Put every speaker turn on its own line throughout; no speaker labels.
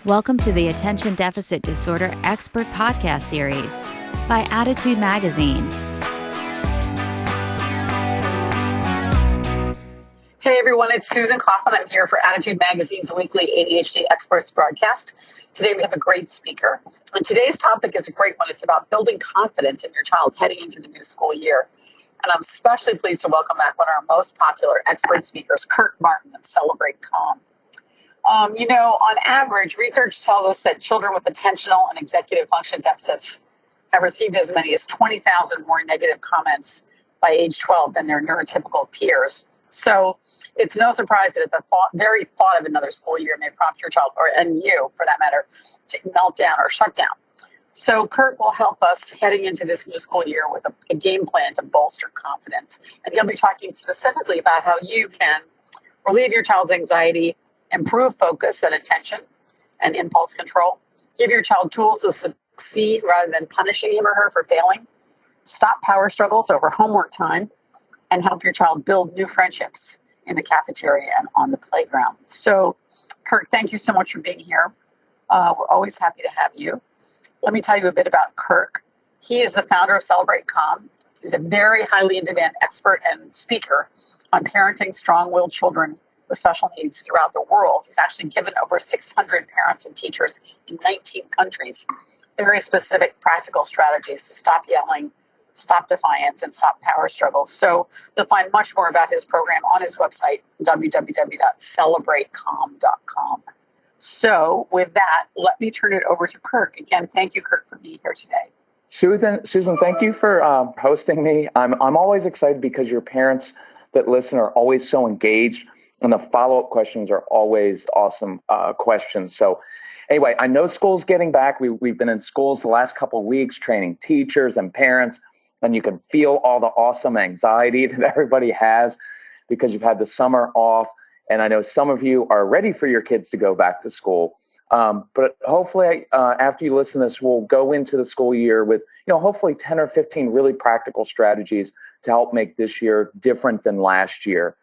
Welcome to the Attention Deficit Disorder Expert Podcast Series by Attitude Magazine.
Hey everyone, it's Susan Kaufman. I'm here for Attitude Magazine's weekly ADHD Experts broadcast. Today we have a great speaker, and today's topic is a great one. It's about building confidence in your child heading into the new school year. And I'm especially pleased to welcome back one of our most popular expert speakers, Kirk Martin of Celebrate Calm. On average, research tells us that children with attentional and executive function deficits have received as many as 20,000 more negative comments by age 12 than their neurotypical peers. So it's no surprise that the very thought of another school year may prompt your child, and you, for that matter, to melt down or shut down. So Kirk will help us heading into this new school year with a game plan to bolster confidence. And he'll be talking specifically about how you can relieve your child's anxiety, improve focus and attention and impulse control, give your child tools to succeed rather than punishing him or her for failing, stop power struggles over homework time, and help your child build new friendships in the cafeteria and on the playground. So, Kirk, thank you so much for being here. We're always happy to have you. Let me tell you a bit about Kirk. He is the founder of Celebrate Calm. He's a very highly in-demand expert and speaker on parenting strong-willed children with special needs throughout the world. He's actually given over 600 parents and teachers in 19 countries very specific practical strategies to stop yelling, stop defiance, and stop power struggles. So you'll find much more about his program on his website, www.celebratecalm.com. So with that, let me turn it over to Kirk. Again, thank you, Kirk, for being here today.
Susan, thank you for hosting me. I'm always excited because your parents that listen are always so engaged, and the follow-up questions are always awesome questions. So anyway, I know school's getting back. We've been in schools the last couple of weeks training teachers and parents, and you can feel all the awesome anxiety that everybody has because you've had the summer off. And I know some of you are ready for your kids to go back to school. But hopefully after you listen to this, we'll go into the school year with, hopefully 10 or 15 really practical strategies to help make this year different than last year.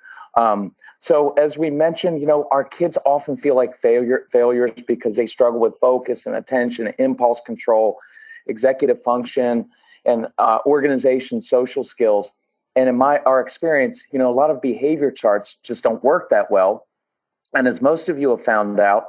So as we mentioned, our kids often feel like failures because they struggle with focus and attention, impulse control, executive function, and organization, social skills. And in our experience, a lot of behavior charts just don't work that well. And as most of you have found out,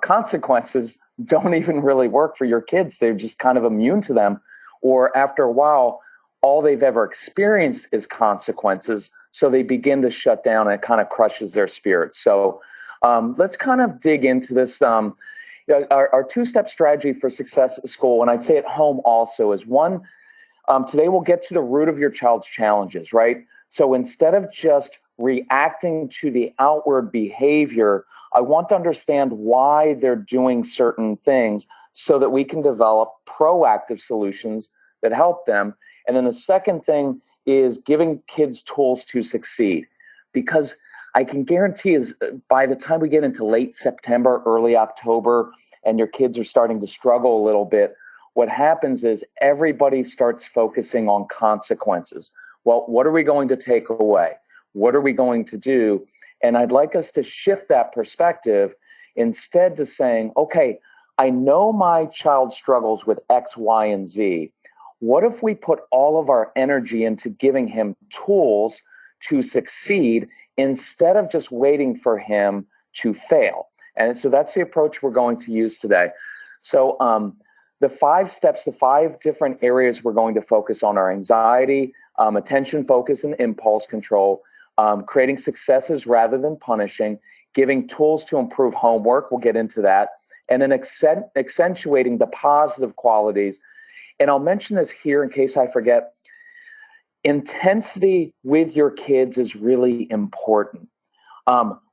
consequences don't even really work for your kids. They're just kind of immune to them. Or after a while, all they've ever experienced is consequences. So they begin to shut down and it kind of crushes their spirit. So let's kind of dig into this. Our two-step strategy for success at school, and I'd say at home also, is one, today we'll get to the root of your child's challenges, right? So instead of just reacting to the outward behavior, I want to understand why they're doing certain things so that we can develop proactive solutions that help them. And then the second thing is giving kids tools to succeed, because I can guarantee is by the time we get into late September, early October, and your kids are starting to struggle a little bit, what happens is everybody starts focusing on consequences. Well, what are we going to take away? What are we going to do? And I'd like us to shift that perspective instead to saying, okay, I know my child struggles with X, Y, and Z. What if we put all of our energy into giving him tools to succeed instead of just waiting for him to fail? And so that's the approach we're going to use today. So the 5 steps, the 5 different areas we're going to focus on are anxiety, attention, focus, and impulse control, creating successes rather than punishing, giving tools to improve homework, we'll get into that, and then accentuating the positive qualities. And I'll mention this here in case I forget. Intensity with your kids is really important.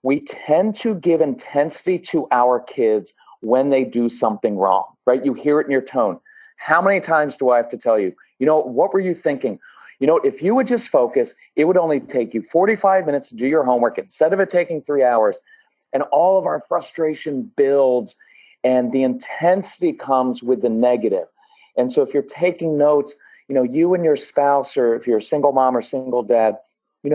We tend to give intensity to our kids when they do something wrong, right? You hear it in your tone. How many times do I have to tell you, what were you thinking? If you would just focus, it would only take you 45 minutes to do your homework instead of it taking 3 hours. And all of our frustration builds and the intensity comes with the negative. And so if you're taking notes, you and your spouse, or if you're a single mom or single dad,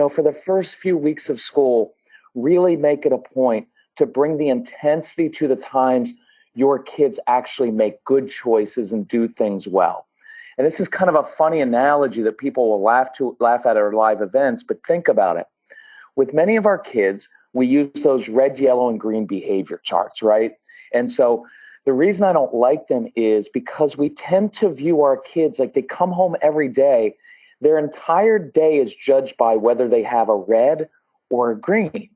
for the first few weeks of school, really make it a point to bring the intensity to the times your kids actually make good choices and do things well. And this is kind of a funny analogy that people will laugh at our live events, but think about it. With many of our kids, we use those red, yellow, and green behavior charts, right? And so the reason I don't like them is because we tend to view our kids like they come home every day. Their entire day is judged by whether they have a red or a green,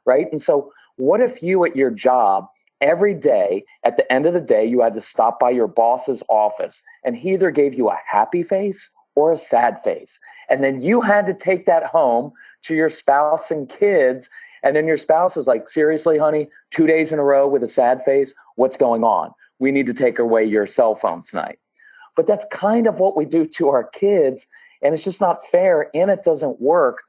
right? And so what if you at your job every day, at the end of the day, you had to stop by your boss's office and he either gave you a happy face or a sad face. And then you had to take that home to your spouse and kids. And then your spouse is like, seriously, honey, 2 days in a row with a sad face? What's going on? We need to take away your cell phone tonight. But that's kind of what we do to our kids. And it's just not fair. And it doesn't work,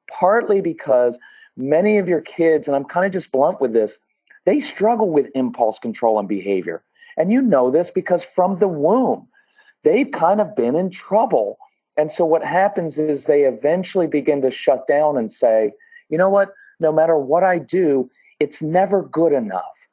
partly because many of your kids, and I'm kind of just blunt with this, they struggle with impulse control and behavior. And you know this because from the womb, they've kind of been in trouble. And so what happens is they eventually begin to shut down and say, you know what, no matter what I do, it's never good enough.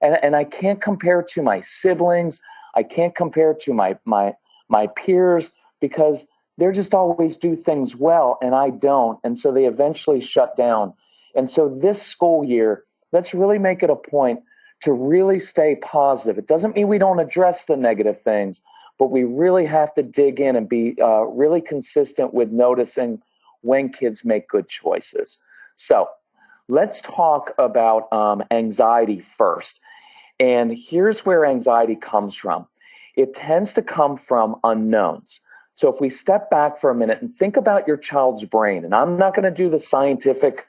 And I can't compare to my siblings. I can't compare to my peers because they're just always do things well and I don't. And so they eventually shut down. And so this school year, let's really make it a point to really stay positive. It doesn't mean we don't address the negative things, but we really have to dig in and be really consistent with noticing when kids make good choices. So let's talk about anxiety first. And here's where anxiety comes from. It tends to come from unknowns. So if we step back for a minute and think about your child's brain, and I'm not going to do the scientific,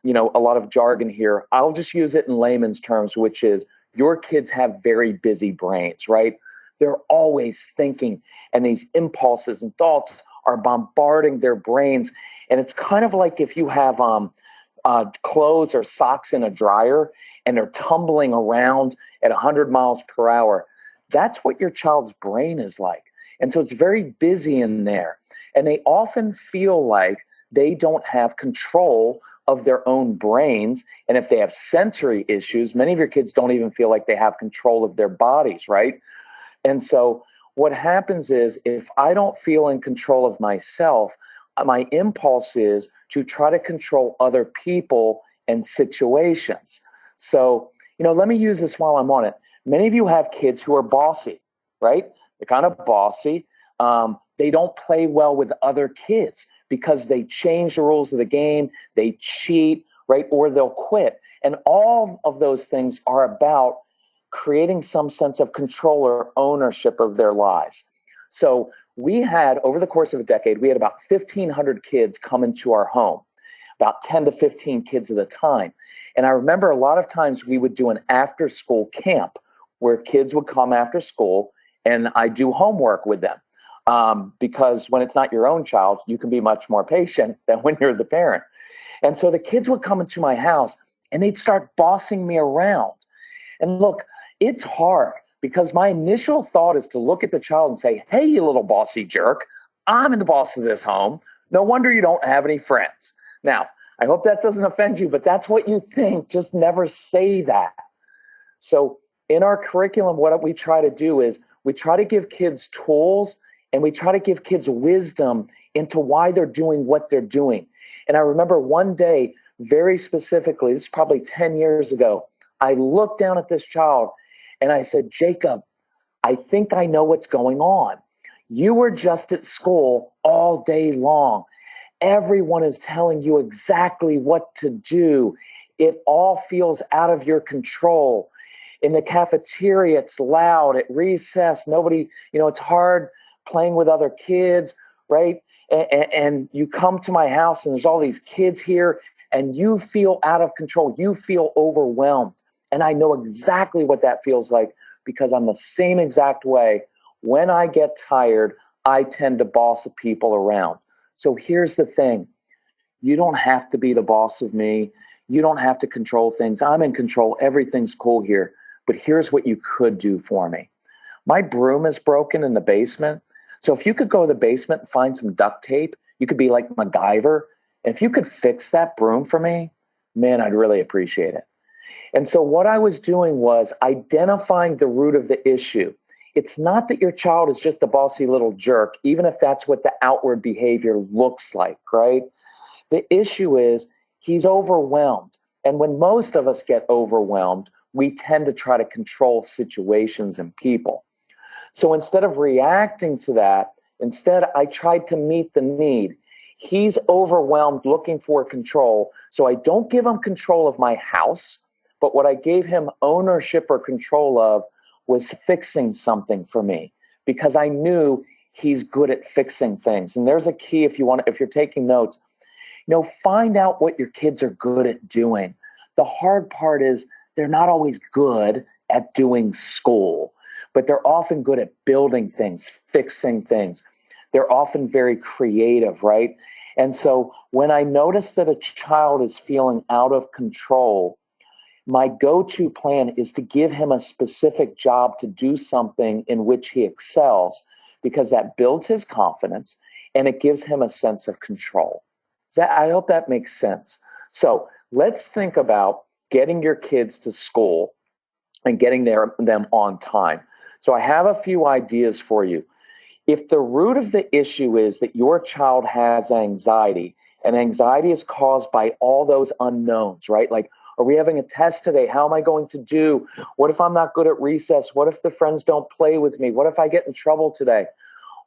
a lot of jargon here. I'll just use it in layman's terms, which is your kids have very busy brains, right? They're always thinking, and these impulses and thoughts are bombarding their brains. And it's kind of like if you have clothes or socks in a dryer and they're tumbling around at 100 miles per hour. That's what your child's brain is like. And so it's very busy in there. And they often feel like they don't have control of their own brains. And if they have sensory issues, many of your kids don't even feel like they have control of their bodies, right? And so what happens is if I don't feel in control of myself, my impulse is to try to control other people and situations. So, let me use this while I'm on it. Many of you have kids who are bossy, right? They're kind of bossy. They don't play well with other kids because they change the rules of the game, they cheat, right? Or they'll quit. And all of those things are about creating some sense of control or ownership of their lives. So we had, over the course of a decade, we had about 1,500 kids come into our home, about 10 to 15 kids at a time. And I remember a lot of times we would do an after-school camp where kids would come after school and I do homework with them. Because when it's not your own child, you can be much more patient than when you're the parent. And so the kids would come into my house and they'd start bossing me around. And look, it's hard because my initial thought is to look at the child and say, hey, you little bossy jerk, I'm the boss of this home. No wonder you don't have any friends. Now, I hope that doesn't offend you, but that's what you think. Just never say that. So in our curriculum, what we try to do is we try to give kids tools and we try to give kids wisdom into why they're doing what they're doing. And I remember one day, very specifically, this is probably 10 years ago, I looked down at this child and I said, Jacob, I think I know what's going on. You were just at school all day long. Everyone is telling you exactly what to do. It all feels out of your control. In the cafeteria, it's loud. At recess, nobody, it's hard playing with other kids, right? And you come to my house and there's all these kids here and you feel out of control. You feel overwhelmed. And I know exactly what that feels like because I'm the same exact way. When I get tired, I tend to boss people around. So here's the thing. You don't have to be the boss of me. You don't have to control things. I'm in control. Everything's cool here. But here's what you could do for me. My broom is broken in the basement. So if you could go to the basement and find some duct tape, you could be like MacGyver. And if you could fix that broom for me, man, I'd really appreciate it. And so what I was doing was identifying the root of the issue. It's not that your child is just a bossy little jerk, even if that's what the outward behavior looks like, right? The issue is he's overwhelmed. And when most of us get overwhelmed, we tend to try to control situations and people. So instead of reacting to that, instead I tried to meet the need. He's overwhelmed looking for control. So I don't give him control of my house, but what I gave him ownership or control of was fixing something for me, because I knew he's good at fixing things. And there's a key if you're taking notes, find out what your kids are good at doing. The hard part is they're not always good at doing school, but they're often good at building things, fixing things. They're often very creative, right? And so when I notice that a child is feeling out of control, my go-to plan is to give him a specific job to do something in which he excels, because that builds his confidence and it gives him a sense of control. I hope that makes sense. So let's think about getting your kids to school and getting them on time. So I have a few ideas for you. If the root of the issue is that your child has anxiety, and anxiety is caused by all those unknowns, right? Like, are we having a test today? How am I going to do? What if I'm not good at recess? What if the friends don't play with me? What if I get in trouble today?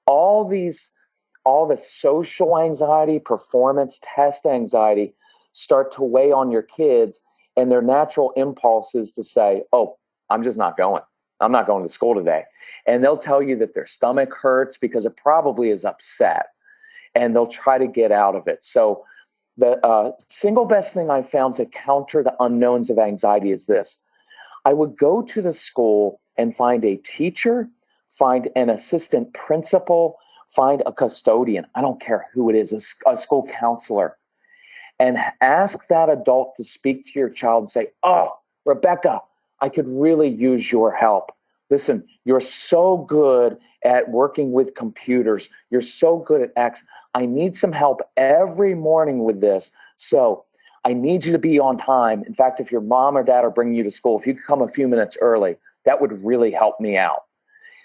All the social anxiety, performance test anxiety start to weigh on your kids, and their natural impulse is to say, oh, I'm just not going. I'm not going to school today. And they'll tell you that their stomach hurts because it probably is upset, and they'll try to get out of it. So the single best thing I found to counter the unknowns of anxiety is this. I would go to the school and find a teacher, find an assistant principal, find a custodian. I don't care who it is, a school counselor, and ask that adult to speak to your child and say, oh, Rebecca, I could really use your help. Listen, you're so good at working with computers. You're so good at X. I need some help every morning with this. So I need you to be on time. In fact, if your mom or dad are bringing you to school, if you could come a few minutes early, that would really help me out.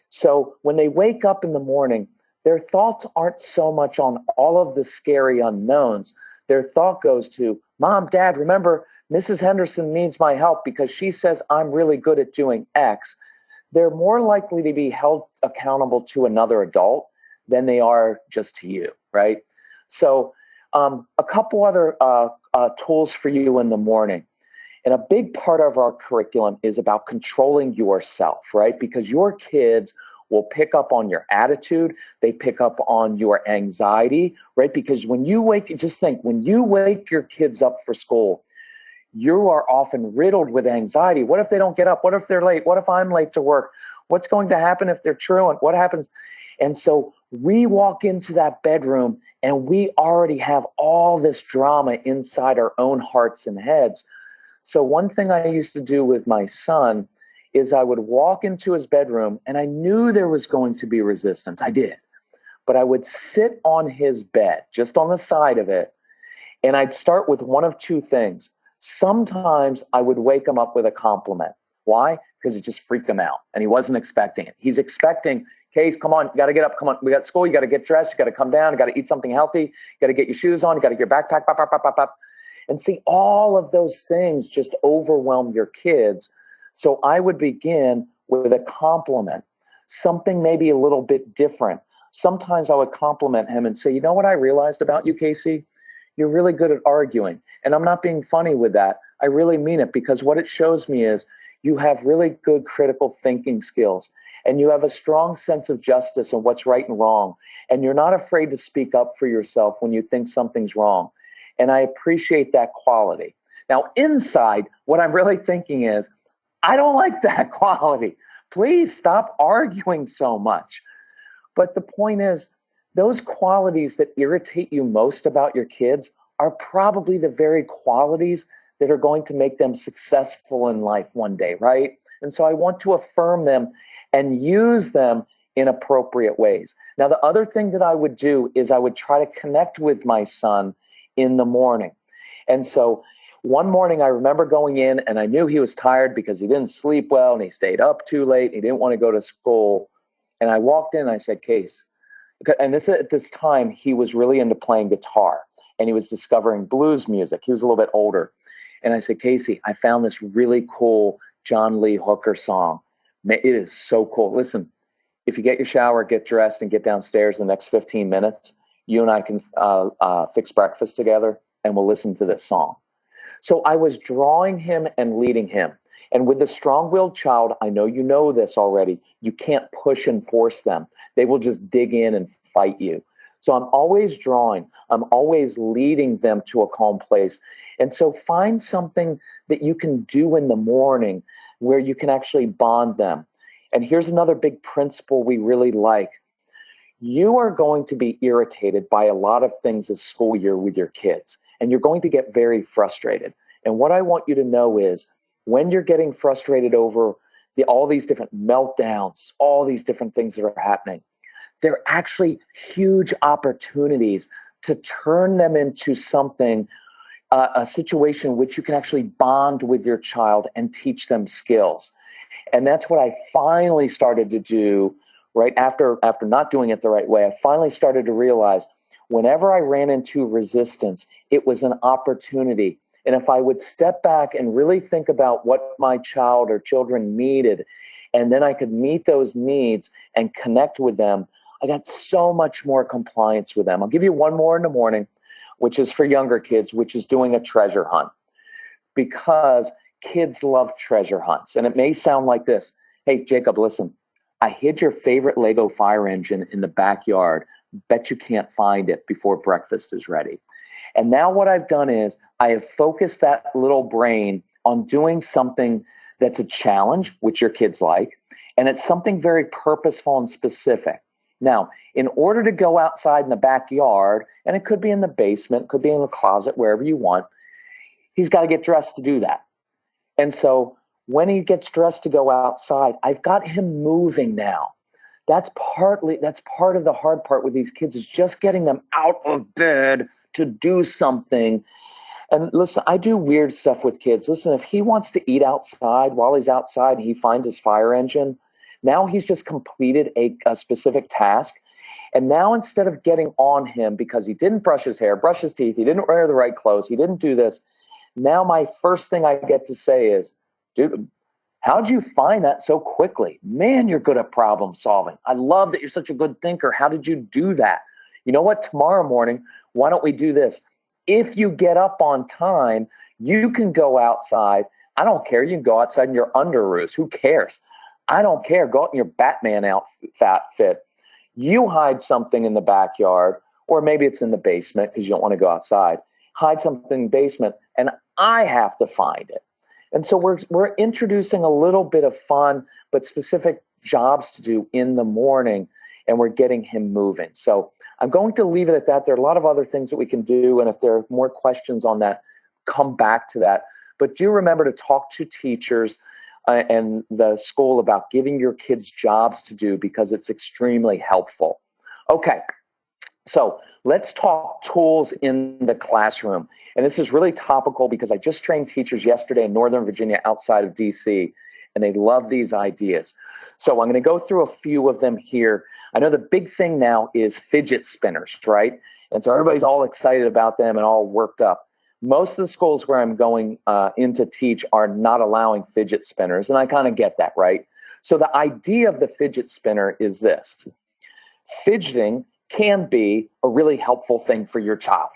So when they wake up in the morning, their thoughts aren't so much on all of the scary unknowns. Their thought goes to, Mom, Dad, remember, Mrs. Henderson needs my help because she says I'm really good at doing X. They're more likely to be held accountable to another adult than they are just to you, right? So a couple other tools for you in the morning. And a big part of our curriculum is about controlling yourself, right? Because your kids will pick up on your attitude. They pick up on your anxiety, right? Because when you wake your kids up for school, you are often riddled with anxiety. What if they don't get up? What if they're late? What if I'm late to work? What's going to happen if they're truant? What happens? And so we walk into that bedroom and we already have all this drama inside our own hearts and heads. So one thing I used to do with my son is I would walk into his bedroom, and I knew there was going to be resistance. I did. But I would sit on his bed, just on the side of it, and I'd start with one of two things. Sometimes I would wake him up with a compliment. Why? Because it just freaked him out, and he wasn't expecting it. He's expecting, Case, come on, you got to get up. Come on, we got school. You got to get dressed. You got to come down. You got to eat something healthy. You got to get your shoes on. You got to get your backpack, pop, pop, pop, pop, pop. And see, all of those things just overwhelm your kids. So I would begin with a compliment, something maybe a little bit different. Sometimes I would compliment him and say, you know what I realized about you, Casey? You're really good at arguing. And I'm not being funny with that. I really mean it, because what it shows me is you have really good critical thinking skills, and you have a strong sense of justice and what's right and wrong. And you're not afraid to speak up for yourself when you think something's wrong. And I appreciate that quality. Now, inside, what I'm really thinking is, I don't like that quality. Please stop arguing so much. But the point is, those qualities that irritate you most about your kids are probably the very qualities that are going to make them successful in life one day, right? And so I want to affirm them and use them in appropriate ways. Now, the other thing that I would do is I would try to connect with my son in the morning. And so One morning I remember going in and I knew he was tired because he didn't sleep well and he stayed up too late. He didn't want to go to school. And I walked in and I said, Case, and at this time he was really into playing guitar and he was discovering blues music. He was a little bit older. And I said, Casey, I found this really cool John Lee Hooker song. It is so cool. Listen, if you get your shower, get dressed, and get downstairs in the next 15 minutes, you and I can fix breakfast together, and we'll listen to this song. So I was drawing him and leading him. And with a strong-willed child, I know you know this already, you can't push and force them. They will just dig in and fight you. So I'm always drawing. I'm always leading them to a calm place. And so find something that you can do in the morning where you can actually bond them. And here's another big principle we really like. You are going to be irritated by a lot of things this school year with your kids, and you're going to get very frustrated. And what I want you to know is when you're getting frustrated over all these different meltdowns, all these different things that are happening, they're actually huge opportunities to turn them into something, a situation which you can actually bond with your child and teach them skills. And that's what I finally started to do right after not doing it the right way. I finally started to realize whenever I ran into resistance, it was an opportunity. And if I would step back and really think about what my child or children needed, and then I could meet those needs and connect with them, I got so much more compliance with them. I'll give you one more in the morning, which is for younger kids, which is doing a treasure hunt. Because kids love treasure hunts. And it may sound like this. Hey, Jacob, listen, I hid your favorite Lego fire engine in the backyard. Bet you can't find it before breakfast is ready. And now what I've done is I have focused that little brain on doing something that's a challenge, which your kids like, and it's something very purposeful and specific. Now, in order to go outside in the backyard, and it could be in the basement, could be in the closet, wherever you want, he's got to get dressed to do that. And so when he gets dressed to go outside, I've got him moving now. That's part of the hard part with these kids is just getting them out of bed to do something. And listen, I do weird stuff with kids. Listen, if he wants to eat outside while he's outside, he finds his fire engine. Now he's just completed a specific task. And now instead of getting on him because he didn't brush his hair, brush his teeth, he didn't wear the right clothes, he didn't do this. Now my first thing I get to say is, dude, how'd you find that so quickly? Man, you're good at problem solving. I love that you're such a good thinker. How did you do that? You know what? Tomorrow morning, why don't we do this? If you get up on time, you can go outside. I don't care. You can go outside in your underoos. Who cares? I don't care. Go out in your Batman outfit. You hide something in the backyard, or maybe it's in the basement because you don't want to go outside. Hide something in the basement, and I have to find it. And so we're introducing a little bit of fun, but specific jobs to do in the morning, and we're getting him moving. So I'm going to leave it at that. There are a lot of other things that we can do, and if there are more questions on that, come back to that. But do remember to talk to teachers and the school about giving your kids jobs to do because it's extremely helpful. Okay, so let's talk tools in the classroom. And this is really topical because I just trained teachers yesterday in Northern Virginia outside of DC, and they love these ideas. So I'm going to go through a few of them here. I know the big thing now is fidget spinners, right? And so everybody's all excited about them and all worked up. Most of the schools where I'm going in to teach are not allowing fidget spinners, and I kind of get that, right? So the idea of the fidget spinner is this. Fidgeting can be a really helpful thing for your child,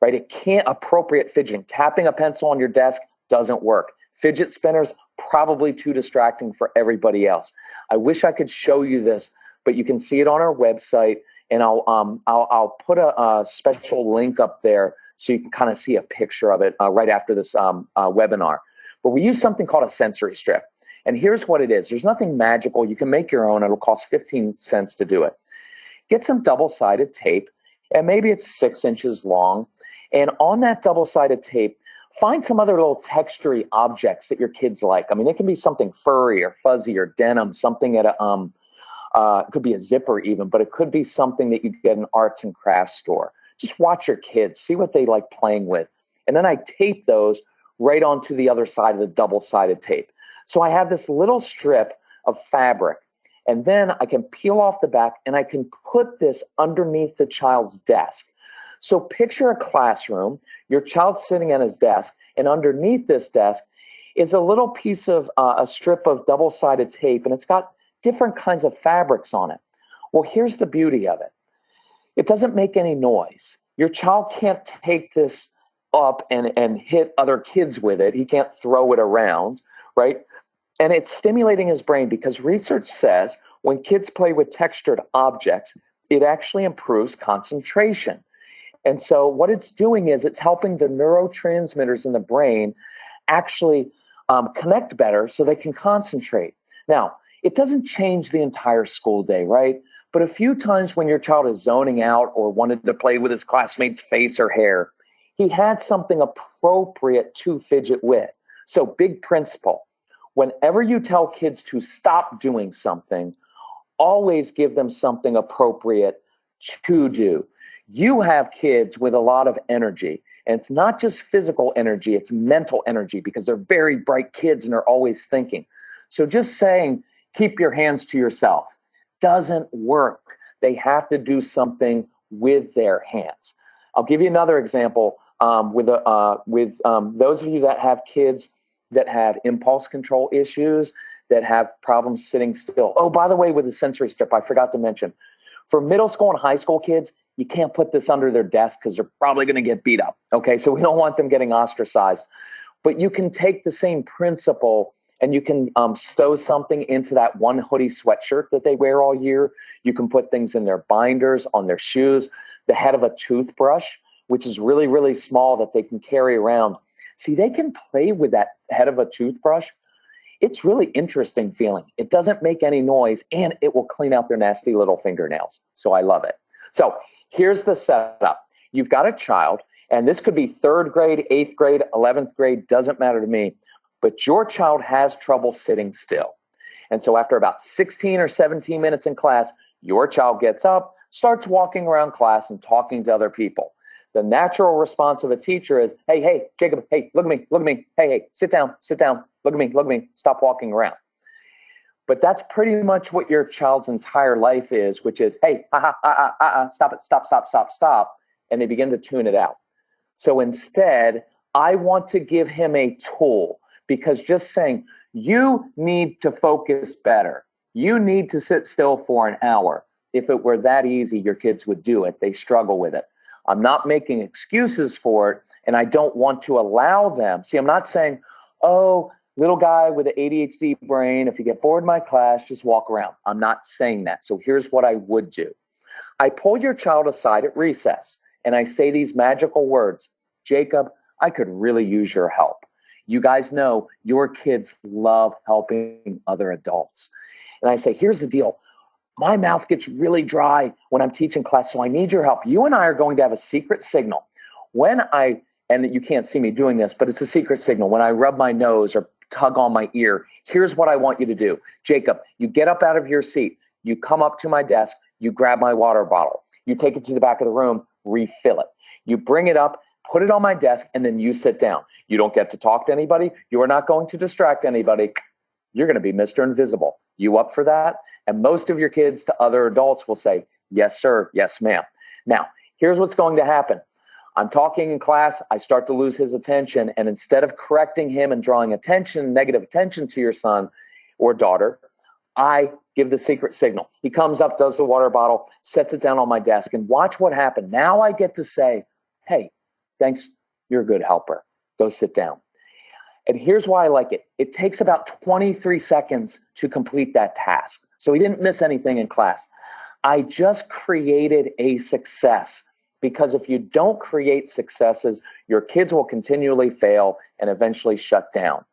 right? It can't appropriate fidgeting. Tapping a pencil on your desk doesn't work. Fidget spinners, probably too distracting for everybody else. I wish I could show you this, but you can see it on our website, and I'll put a special link up there so you can kind of see a picture of it right after this webinar. But we use something called a sensory strip. And here's what it is. There's nothing magical. You can make your own. It'll cost 15 cents to do it. Get some double-sided tape, and maybe it's 6 inches long. And on that double-sided tape, find some other little textury objects that your kids like. I mean, it can be something furry or fuzzy or denim, something at a it could be a zipper even, but it could be something that you get in an arts and crafts store. Just watch your kids, see what they like playing with. And then I tape those right onto the other side of the double-sided tape. So I have this little strip of fabric, and then I can peel off the back and I can put this underneath the child's desk. So picture a classroom, your child's sitting at his desk, and underneath this desk is a little piece of a strip of double-sided tape, and it's got different kinds of fabrics on it. Well, here's the beauty of it. It doesn't make any noise. Your child can't take this up and hit other kids with it. He can't throw it around, right? And it's stimulating his brain because research says when kids play with textured objects, it actually improves concentration. And so what it's doing is it's helping the neurotransmitters in the brain actually connect better so they can concentrate. Now, it doesn't change the entire school day, right? But a few times when your child is zoning out or wanted to play with his classmate's face or hair, he had something appropriate to fidget with. So big principle. Whenever you tell kids to stop doing something, always give them something appropriate to do. You have kids with a lot of energy, and it's not just physical energy, it's mental energy because they're very bright kids and they're always thinking. So just saying, keep your hands to yourself doesn't work. They have to do something with their hands. I'll give you another example with those of you that have kids that have impulse control issues, that have problems sitting still. Oh, by the way, with the sensory strip, I forgot to mention, for middle school and high school kids, you can't put this under their desk because they're probably going to get beat up. Okay, so we don't want them getting ostracized. But you can take the same principle and you can sew something into that one hoodie sweatshirt that they wear all year. You can put things in their binders, on their shoes, the head of a toothbrush, which is really, really small that they can carry around. See, they can play with that head of a toothbrush. It's really interesting feeling. It doesn't make any noise and it will clean out their nasty little fingernails. So I love it. So here's the setup. You've got a child, and this could be 3rd grade, 8th grade, 11th grade, doesn't matter to me, but your child has trouble sitting still. And so after about 16 or 17 minutes in class, your child gets up, starts walking around class and talking to other people. The natural response of a teacher is, hey, Jacob, hey, look at me. Hey, sit down, look at me, stop walking around. But that's pretty much what your child's entire life is, which is, hey, stop it, stop. And they begin to tune it out. So instead, I want to give him a tool, because just saying, you need to focus better. You need to sit still for an hour. If it were that easy, your kids would do it. They struggle with it. I'm not making excuses for it, and I don't want to allow them. See, I'm not saying, oh, little guy with an ADHD brain, if you get bored in my class, just walk around. I'm not saying that. So here's what I would do. I pull your child aside at recess, and I say these magical words, Jacob, I could really use your help. You guys know your kids love helping other adults. And I say, here's the deal. My mouth gets really dry when I'm teaching class, so I need your help. You and I are going to have a secret signal. And you can't see me doing this, but it's a secret signal. When I rub my nose or tug on my ear, here's what I want you to do. Jacob, you get up out of your seat. You come up to my desk. You grab my water bottle. You take it to the back of the room, refill it. You bring it up, put it on my desk, and then you sit down. You don't get to talk to anybody. You are not going to distract anybody. You're going to be Mr. Invisible. You up for that? And most of your kids to other adults will say, yes, sir. Yes, ma'am. Now, here's what's going to happen. I'm talking in class. I start to lose his attention. And instead of correcting him and drawing negative attention to your son or daughter, I give the secret signal. He comes up, does the water bottle, sets it down on my desk, and watch what happened. Now I get to say, hey, thanks. You're a good helper. Go sit down. And here's why I like it. It takes about 23 seconds to complete that task. So he didn't miss anything in class. I just created a success, because if you don't create successes, your kids will continually fail and eventually shut down.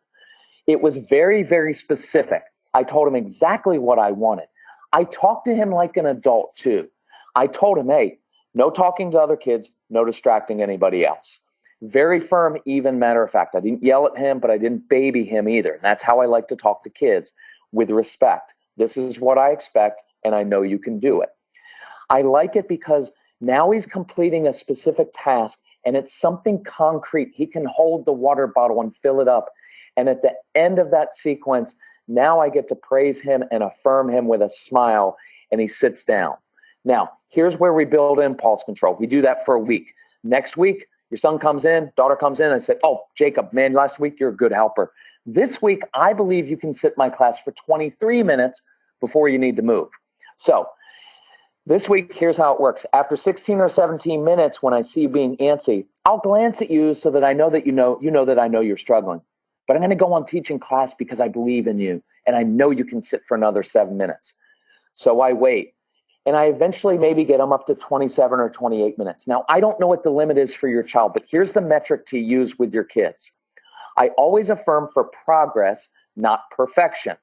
It was very, very specific. I told him exactly what I wanted. I talked to him like an adult too. I told him, hey, no talking to other kids, no distracting anybody else. Very firm, even matter of fact. I didn't yell at him, but I didn't baby him either. And that's how I like to talk to kids, with respect. This is what I expect, and I know you can do it. I like it because now he's completing a specific task, and it's something concrete. He can hold the water bottle and fill it up. And at the end of that sequence, now I get to praise him and affirm him with a smile, and he sits down. Now, here's where we build impulse control. We do that for a week. Next week, your son comes in, daughter comes in, and say, oh, Jacob, man, last week you're a good helper. This week, I believe you can sit in my class for 23 minutes before you need to move. So this week, here's how it works. After 16 or 17 minutes, when I see you being antsy, I'll glance at you so that I know that you know that I know you're struggling. But I'm going to go on teaching class because I believe in you, and I know you can sit for another 7 minutes. So I wait, and I eventually maybe get them up to 27 or 28 minutes. Now, I don't know what the limit is for your child, but here's the metric to use with your kids. I always affirm for progress, not perfection.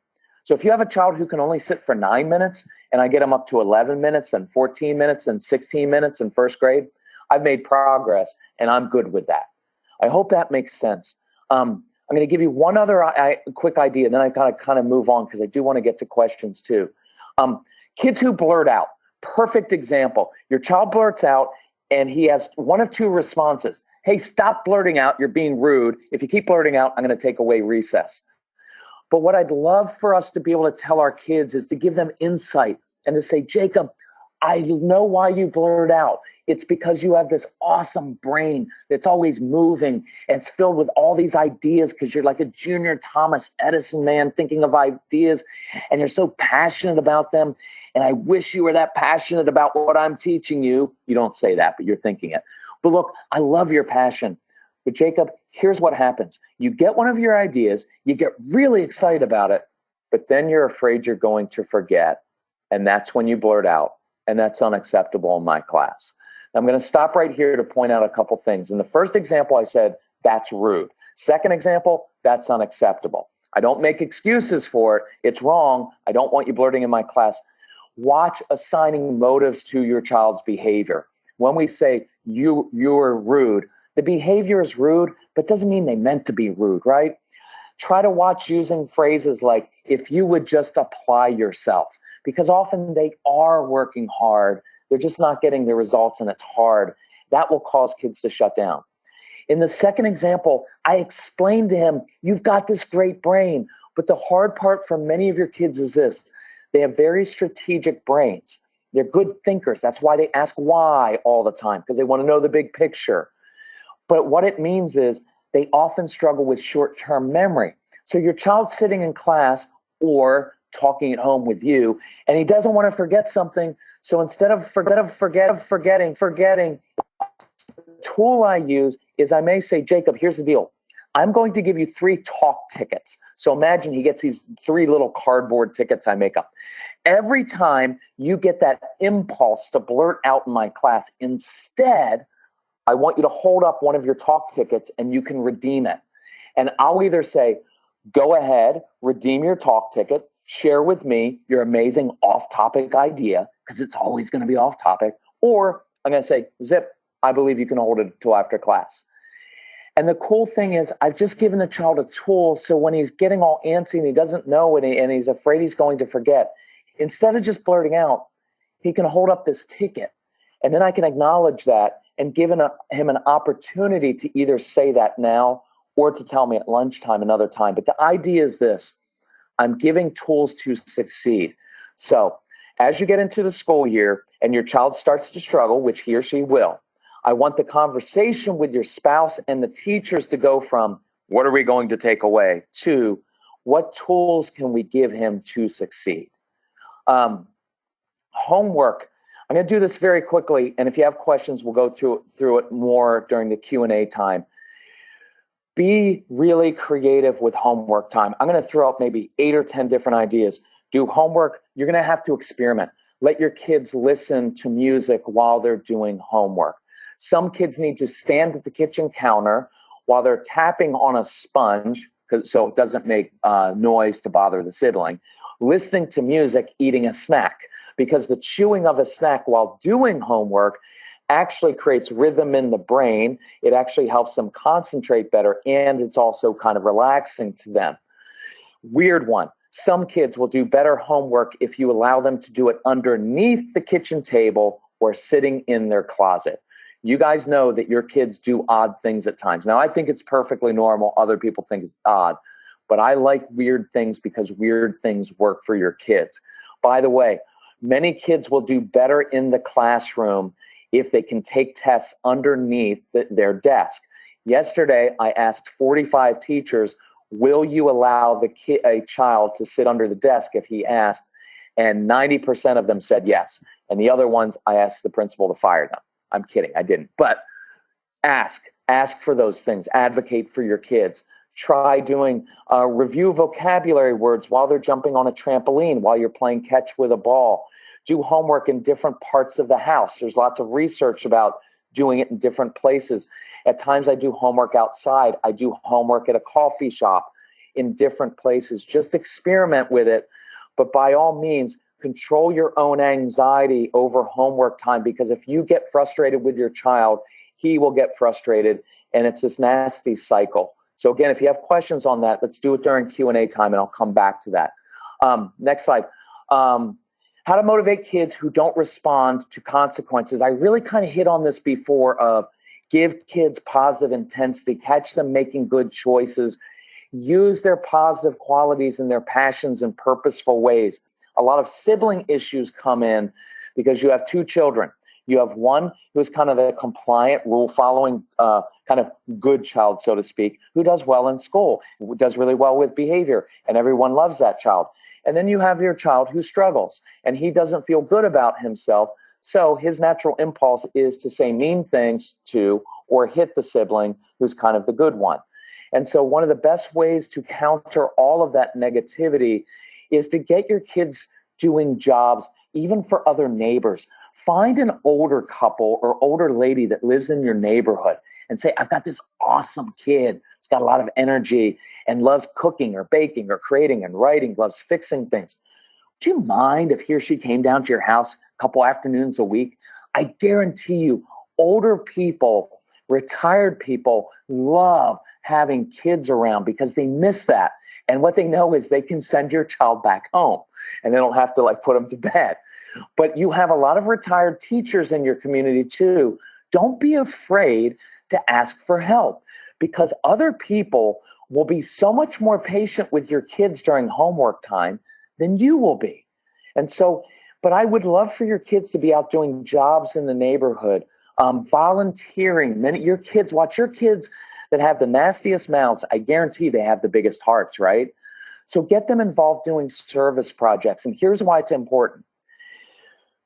So if you have a child who can only sit for 9 minutes, and I get them up to 11 minutes, and 14 minutes, and 16 minutes in first grade, I've made progress, and I'm good with that. I hope that makes sense. I'm going to give you one other quick idea, and then I've got to kind of move on because I do want to get to questions too. Kids who blurt out, perfect example. Your child blurts out, and he has one of two responses. Hey, stop blurting out. You're being rude. If you keep blurting out, I'm going to take away recess. But what I'd love for us to be able to tell our kids is to give them insight and to say, Jacob, I know why you blurt out. It's because you have this awesome brain that's always moving, and it's filled with all these ideas because you're like a junior Thomas Edison, man, thinking of ideas, and you're so passionate about them. And I wish you were that passionate about what I'm teaching you. You don't say that, but you're thinking it. But look, I love your passion. But Jacob, here's what happens. You get one of your ideas, you get really excited about it, but then you're afraid you're going to forget. And that's when you blurt out. And that's unacceptable in my class. I'm going to stop right here to point out a couple things. In the first example, I said, that's rude. Second example, that's unacceptable. I don't make excuses for it. It's wrong. I don't want you blurting in my class. Watch assigning motives to your child's behavior. When we say you're rude, the behavior is rude, but doesn't mean they meant to be rude, right? Try to watch using phrases like, if you would just apply yourself, because often they are working hard. They're just not getting the results, and it's hard. That will cause kids to shut down. In the second example, I explained to him, you've got this great brain, but the hard part for many of your kids is this. They have very strategic brains. They're good thinkers. That's why they ask why all the time, because they want to know the big picture. But what it means is they often struggle with short-term memory. So your child's sitting in class or talking at home with you, and he doesn't want to forget something. So instead of forgetting, the tool I use is I may say, Jacob, here's the deal. I'm going to give you 3 talk tickets. So imagine he gets these 3 little cardboard tickets I make up. Every time you get that impulse to blurt out in my class, instead, I want you to hold up one of your talk tickets and you can redeem it. And I'll either say, go ahead, redeem your talk ticket, share with me your amazing off-topic idea, because it's always going to be off-topic, or I'm going to say, Zip, I believe you can hold it until after class. And the cool thing is I've just given the child a tool, so when he's getting all antsy and he doesn't know and he's afraid he's going to forget, instead of just blurting out, he can hold up this ticket. And then I can acknowledge that and give him an opportunity to either say that now or to tell me at lunchtime another time. But the idea is this. I'm giving tools to succeed. So as you get into the school year and your child starts to struggle, which he or she will, I want the conversation with your spouse and the teachers to go from, what are we going to take away, to what tools can we give him to succeed? Homework. I'm going to do this very quickly, and if you have questions, we'll go through it more during the Q&A time. Be really creative with homework time. I'm going to throw out maybe 8 or 10 different ideas. Do homework. You're going to have to experiment. Let your kids listen to music while they're doing homework. Some kids need to stand at the kitchen counter while they're tapping on a sponge, so it doesn't make noise to bother the sibling, listening to music, eating a snack, because the chewing of a snack while doing homework actually creates rhythm in the brain. It actually helps them concentrate better, and it's also kind of relaxing to them. Weird one. Some kids will do better homework if you allow them to do it underneath the kitchen table or sitting in their closet. You guys know that your kids do odd things at times. Now, I think it's perfectly normal. Other people think it's odd. But I like weird things because weird things work for your kids. By the way, many kids will do better in the classroom if they can take tests underneath their desk. Yesterday, I asked 45 teachers, will you allow a child to sit under the desk if he asked? And 90% of them said yes. And the other ones, I asked the principal to fire them. I'm kidding, I didn't. But ask for those things. Advocate for your kids. Try doing review vocabulary words while they're jumping on a trampoline, while you're playing catch with a ball. Do homework in different parts of the house. There's lots of research about doing it in different places. At times I do homework outside. I do homework at a coffee shop, in different places. Just experiment with it. But by all means, control your own anxiety over homework time, because if you get frustrated with your child, he will get frustrated, and it's this nasty cycle. So again, if you have questions on that, let's do it during Q&A time, and I'll come back to that. Next slide. How to motivate kids who don't respond to consequences. I really kind of hit on this before of give kids positive intensity, catch them making good choices, use their positive qualities and their passions in purposeful ways. A lot of sibling issues come in because you have two children. You have one who's kind of a compliant, rule-following, kind of good child, so to speak, who does well in school, who does really well with behavior, and everyone loves that child. And then you have your child who struggles, and he doesn't feel good about himself, so his natural impulse is to say mean things to or hit the sibling who's kind of the good one. And so one of the best ways to counter all of that negativity is to get your kids doing jobs, even for other neighbors. Find an older couple or older lady that lives in your neighborhood and say, I've got this awesome kid. He's got a lot of energy and loves cooking or baking or creating and writing, loves fixing things. Would you mind if he or she came down to your house a couple afternoons a week? I guarantee you, older people, retired people love having kids around because they miss that. And what they know is they can send your child back home and they don't have to put them to bed. But you have a lot of retired teachers in your community too. Don't be afraid to ask for help, because other people will be so much more patient with your kids during homework time than you will be. And so, but I would love for your kids to be out doing jobs in the neighborhood, volunteering. Watch your kids that have the nastiest mouths. I guarantee they have the biggest hearts, right? So get them involved doing service projects. And here's why it's important.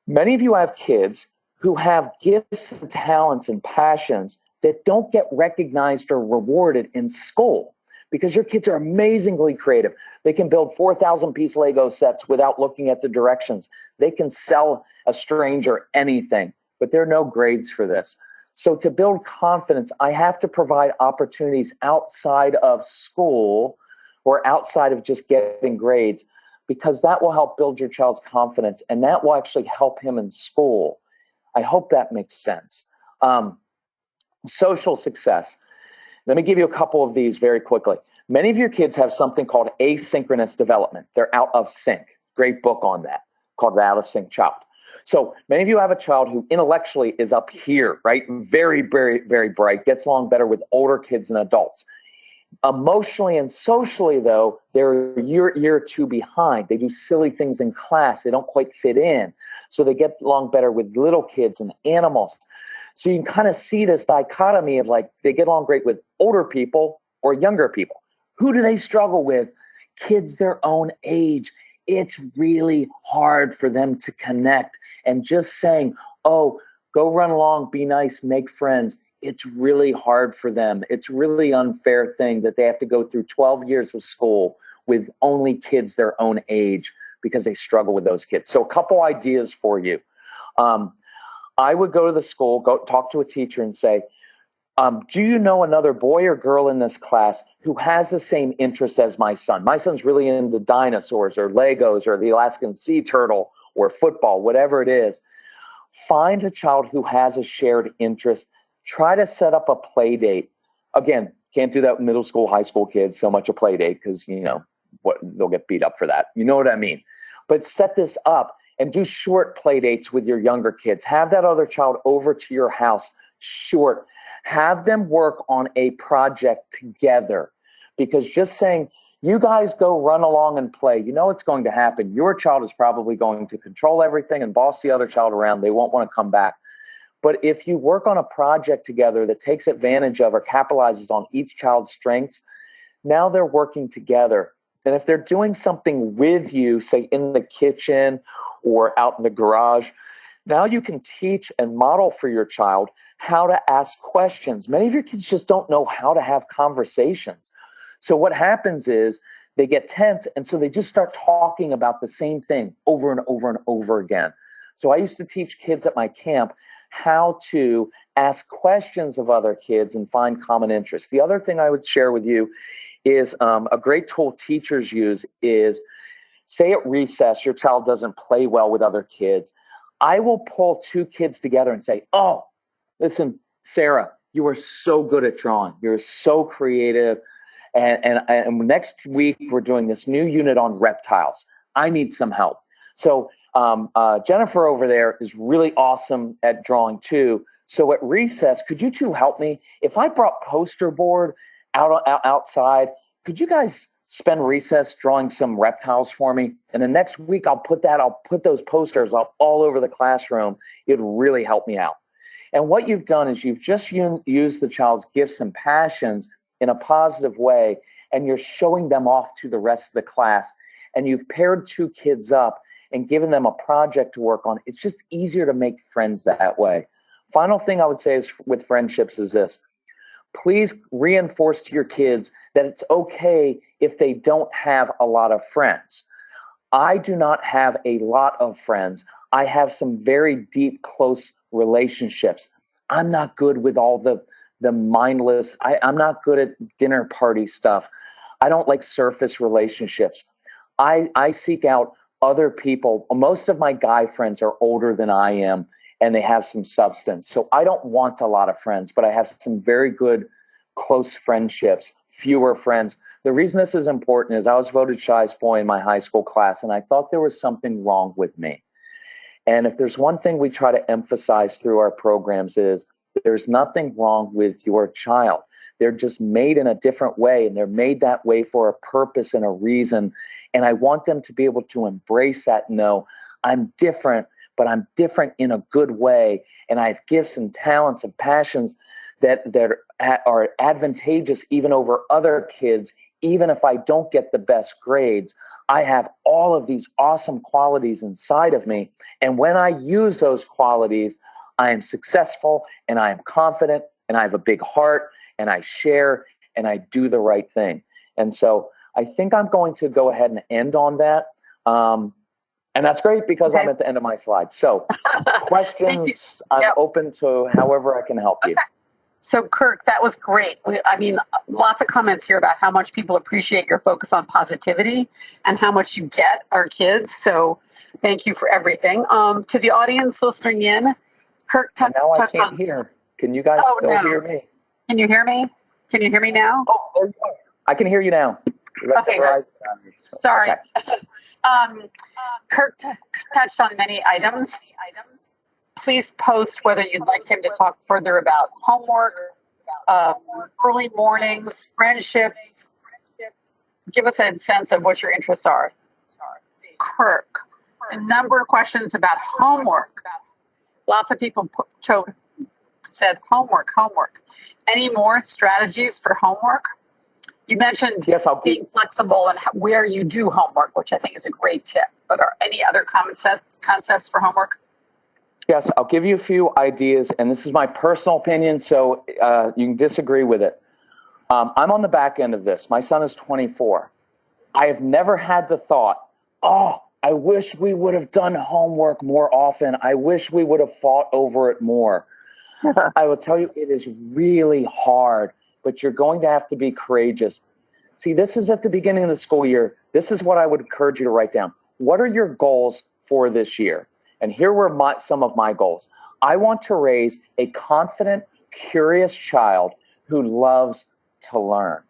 Many of you have kids who have gifts and talents and passions that don't get recognized or rewarded in school, because your kids are amazingly creative. They can build 4,000-piece Lego sets without looking at the directions. They can sell a stranger anything, but there are no grades for this. So to build confidence, I have to provide opportunities outside of school or outside of just getting grades, because that will help build your child's confidence, and that will actually help him in school. I hope that makes sense. Social success. Let me give you a couple of these very quickly. Many of your kids have something called asynchronous development. They're out of sync. Great book on that, called The Out of Sync Child. So many of you have a child who intellectually is up here, right? Very, very, very bright, gets along better with older kids and adults. Emotionally and socially, though, they're a year or two behind. They do silly things in class. They don't quite fit in. So they get along better with little kids and animals. So you can kind of see this dichotomy of they get along great with older people or younger people. Who do they struggle with? Kids their own age. It's really hard for them to connect. And just saying, oh, go run along, be nice, make friends. It's really hard for them. It's really unfair thing that they have to go through 12 years of school with only kids their own age because they struggle with those kids. So a couple ideas for you. I would go to the school, go talk to a teacher and say, do you know another boy or girl in this class who has the same interests as my son? My son's really into dinosaurs or Legos or the Alaskan sea turtle or football, whatever it is. Find a child who has a shared interest. Try to set up a play date. Again, can't do that with middle school, high school kids, so much a play date because, they'll get beat up for that. You know what I mean? But set this up and do short play dates with your younger kids. Have that other child over to your house short. Have them work on a project together, because just saying, you guys go run along and play, you know what's going to happen. Your child is probably going to control everything and boss the other child around. They won't want to come back. But if you work on a project together that takes advantage of or capitalizes on each child's strengths, now they're working together. And if they're doing something with you, say in the kitchen or out in the garage, now you can teach and model for your child how to ask questions. Many of your kids just don't know how to have conversations. So what happens is they get tense, and so they just start talking about the same thing over and over and over again. So I used to teach kids at my camp how to ask questions of other kids and find common interests. The other thing I would share with you is a great tool teachers use is, say at recess, your child doesn't play well with other kids. I will pull two kids together and say, oh, listen, Sarah, you are so good at drawing. You're so creative. And next week, we're doing this new unit on reptiles. I need some help. So Jennifer over there is really awesome at drawing too. So at recess, could you two help me? If I brought poster board outside, could you guys spend recess drawing some reptiles for me? And the next week, I'll put those posters up all over the classroom. It'd really help me out. And what you've done is you've just used the child's gifts and passions in a positive way, and you're showing them off to the rest of the class. And you've paired two kids up and given them a project to work on. It's just easier to make friends that way. Final thing I would say is with friendships is this. Please reinforce to your kids that it's okay if they don't have a lot of friends. I do not have a lot of friends. I have some very deep, close relationships. I'm not good with all the mindless, I'm not good at dinner party stuff. I don't like surface relationships. I seek out other people. Most of my guy friends are older than I am, and they have some substance. So I don't want a lot of friends, but I have some very good close friendships, fewer friends. The reason this is important is I was voted shyest boy in my high school class, and I thought there was something wrong with me. And if there's one thing we try to emphasize through our programs is there's nothing wrong with your child. They're just made in a different way, and they're made that way for a purpose and a reason. And I want them to be able to embrace that and know I'm different, but I'm different in a good way. And I have gifts and talents and passions that are advantageous even over other kids. Even if I don't get the best grades, I have all of these awesome qualities inside of me. And when I use those qualities, I am successful and I am confident and I have a big heart and I share and I do the right thing. And so I think I'm going to go ahead and end on that. And that's great because I'm at the end of my slide. So questions, I'm open to however I can help you.
So Kirk, that was great. Lots of comments here about how much people appreciate your focus on positivity and how much you get our kids. So thank you for everything. To the audience listening in, Kirk touched on...
Now I can't hear. Can you guys still hear me?
Can you hear me? Can you hear me now?
Oh, there you go. I can hear you now.
Okay, sorry. Okay. Kirk touched on many items. Please post whether you'd like him to talk further about homework, early mornings, friendships. Give us a sense of what your interests are. Kirk, a number of questions about homework. Lots of people said homework. Any more strategies for homework? You mentioned being flexible and where you do homework, which I think is a great tip. But are any other concepts for homework?
Yes, I'll give you a few ideas, and this is my personal opinion, so you can disagree with it. I'm on the back end of this. My son is 24. I have never had the thought, I wish we would have done homework more often. I wish we would have fought over it more. I will tell you, it is really hard, but you're going to have to be courageous. See, this is at the beginning of the school year. This is what I would encourage you to write down. What are your goals for this year? And here were some of my goals. I want to raise a confident, curious child who loves to learn.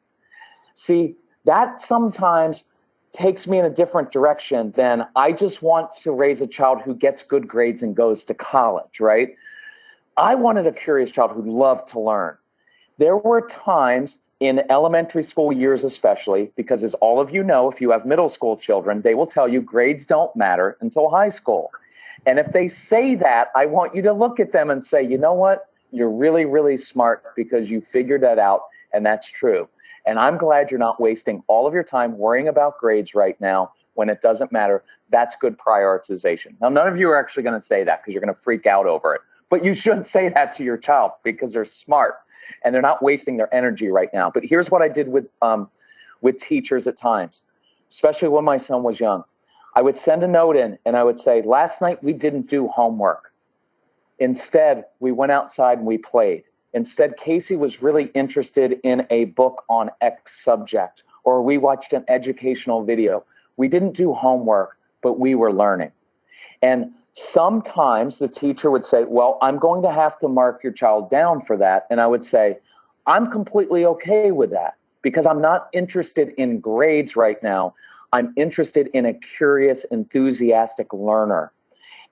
See, that sometimes takes me in a different direction than I just want to raise a child who gets good grades and goes to college, right? I wanted a curious child who loved to learn. There were times in elementary school years especially, because as all of you know, if you have middle school children, they will tell you grades don't matter until high school. And if they say that, I want you to look at them and say, you know what? You're really, really smart because you figured that out, and that's true. And I'm glad you're not wasting all of your time worrying about grades right now when it doesn't matter. That's good prioritization. Now, none of you are actually going to say that because you're going to freak out over it. But you should say that to your child because they're smart and they're not wasting their energy right now. But here's what I did with teachers at times, especially when my son was young. I would send a note in and I would say, last night we didn't do homework. Instead, we went outside and we played. Instead, Casey was really interested in a book on X subject, or we watched an educational video. We didn't do homework, but we were learning. And sometimes the teacher would say, well, I'm going to have to mark your child down for that. And I would say, I'm completely okay with that because I'm not interested in grades right now. I'm interested in a curious, enthusiastic learner.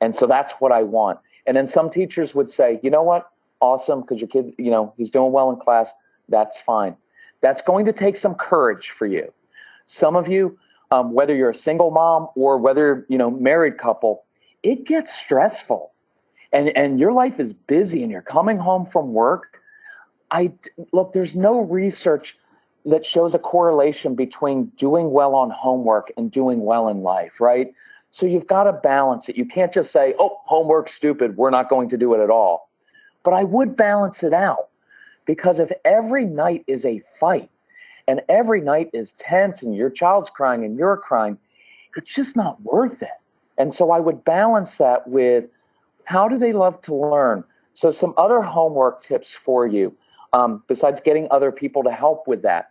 And so that's what I want. And then some teachers would say, you know what? Awesome, because your kid, he's doing well in class. That's fine. That's going to take some courage for you. Some of you, whether you're a single mom or whether, married couple, it gets stressful and your life is busy and you're coming home from work. Look, there's no research that shows a correlation between doing well on homework and doing well in life, right? So you've got to balance it. You can't just say, oh, homework's stupid, we're not going to do it at all. But I would balance it out because if every night is a fight and every night is tense and your child's crying and you're crying, it's just not worth it. And so I would balance that with how do they love to learn? So some other homework tips for you, besides getting other people to help with that.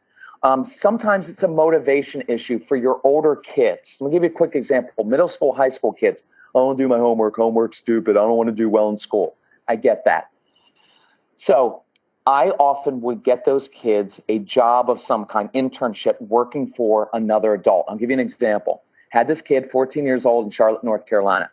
Sometimes it's a motivation issue for your older kids. Let me give you a quick example. Middle school, high school kids. I don't do my homework. Homework's stupid. I don't want to do well in school. I get that. So I often would get those kids a job of some kind, internship, working for another adult. I'll give you an example. Had this kid, 14 years old in Charlotte, North Carolina.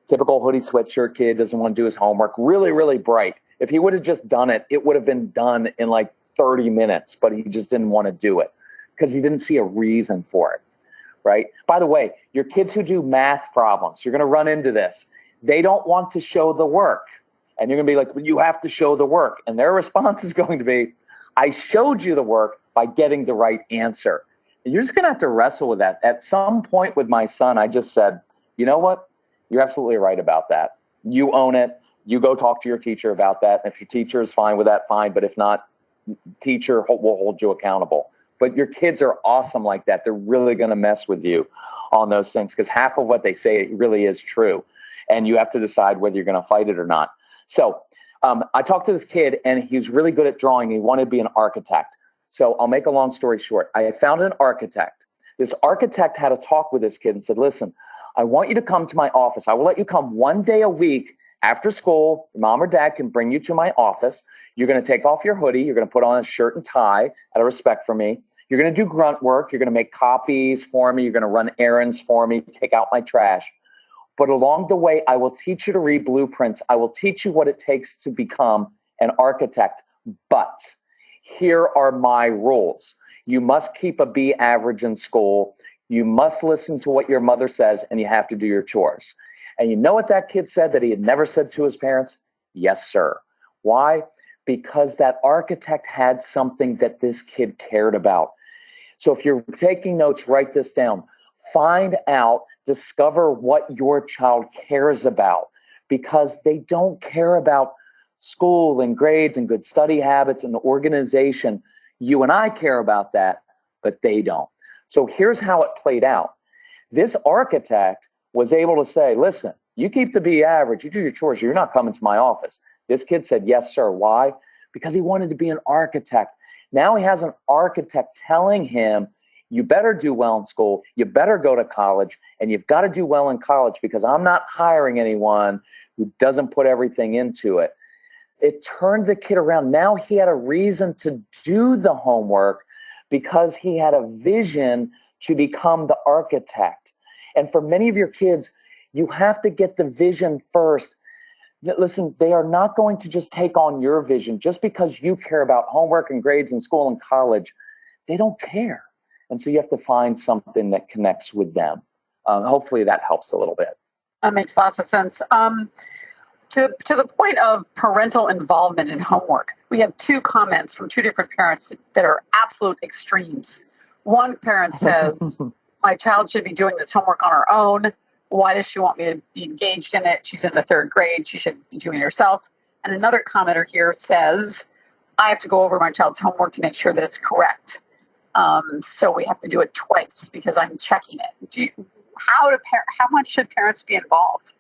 Typical hoodie sweatshirt kid, doesn't want to do his homework. Really, really bright. If he would have just done it, it would have been done in like 30 minutes, but he just didn't want to do it because he didn't see a reason for it, right? By the way, your kids who do math problems, you're going to run into this. They don't want to show the work. And you're going to be like, well, you have to show the work. And their response is going to be, I showed you the work by getting the right answer. And you're just going to have to wrestle with that. At some point with my son, I just said, you know what? You're absolutely right about that. You own it. You go talk to your teacher about that. And if your teacher is fine with that, fine. But if not, teacher will hold you accountable. But your kids are awesome like that. They're really going to mess with you on those things because half of what they say really is true. And you have to decide whether you're going to fight it or not. So I talked to this kid, and he was really good at drawing. He wanted to be an architect. So I'll make a long story short. I found an architect. This architect had a talk with this kid and said, listen, I want you to come to my office. I will let you come one day a week after school. Your mom or dad can bring you to my office. You're going to take off your hoodie. You're going to put on a shirt and tie out of respect for me. You're going to do grunt work. You're going to make copies for me. You're going to run errands for me, take out my trash. But along the way, I will teach you to read blueprints. I will teach you what it takes to become an architect. But here are my rules. You must keep a B average in school. You must listen to what your mother says, and you have to do your chores. And you know what that kid said that he had never said to his parents? Yes, sir. Why? Because that architect had something that this kid cared about. So if you're taking notes, write this down. Find out, discover what your child cares about, because they don't care about school and grades and good study habits and organization. You and I care about that, but they don't. So here's how it played out. This architect was able to say, listen, you keep the B average, you do your chores, you're not coming to my office. This kid said, yes, sir. Why? Because he wanted to be an architect. Now he has an architect telling him, you better do well in school, you better go to college, and you've got to do well in college because I'm not hiring anyone who doesn't put everything into it. It turned the kid around. Now he had a reason to do the homework because he had a vision to become the architect. And for many of your kids, you have to get the vision first. listen, they are not going to just take on your vision just because you care about homework and grades in school and college. They don't care. And so you have to find something that connects with them. Hopefully that helps a little bit.
That makes lots of sense. To the point of parental involvement in homework, we have two comments from two different parents that are absolute extremes. One parent says, my child should be doing this homework on her own. Why does she want me to be engaged in it? She's in the third grade. She should be doing it herself. And another commenter here says, I have to go over my child's homework to make sure that it's correct. So we have to do it twice because I'm checking it. How much should parents be involved?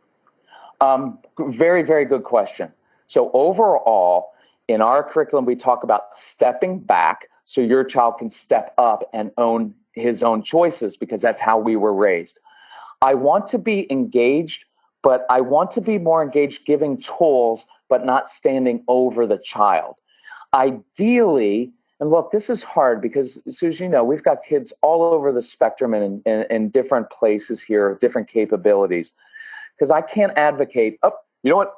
Very, very good question. So overall, in our curriculum, we talk about stepping back so your child can step up and own his own choices, because that's how we were raised. I want to be engaged, but I want to be more engaged giving tools, but not standing over the child. Ideally, and look, this is hard because, Susan, we've got kids all over the spectrum and in different places here, different capabilities. Because I can't advocate, you know what,